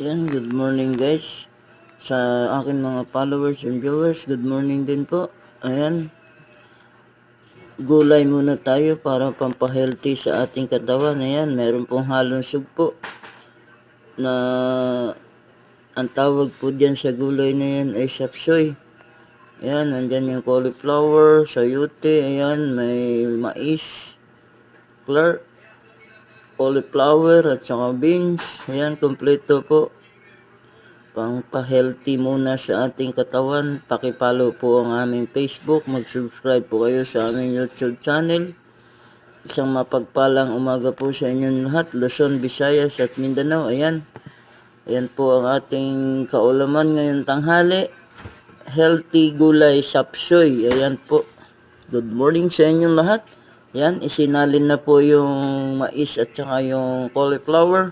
Yan, good morning guys. Sa akin mga followers and viewers, good morning din po. Ayan, gulay muna tayo para pampahealthy sa ating katawan. Ayan, meron pong halong sugpo na ang tawag po dyan sa gulay na yan ay sapsoy. Ayan, nandyan yung cauliflower, sayote, ayan, may mais, cauliflower at saka beans. Ayan, kompleto po. Pang-healthy muna sa ating katawan. Paki-follow po ang aming Facebook. Mag-subscribe po kayo sa aming YouTube channel. Isang mapagpalang umaga po sa inyong lahat. Luzon, Visayas at Mindanao. Ayan. Ayan po ang ating kaulaman ngayong tanghali. Healthy gulay sapsoy. Ayan po. Good morning sa inyong lahat. Ayan, isinalin na po yung mais at saka yung cauliflower.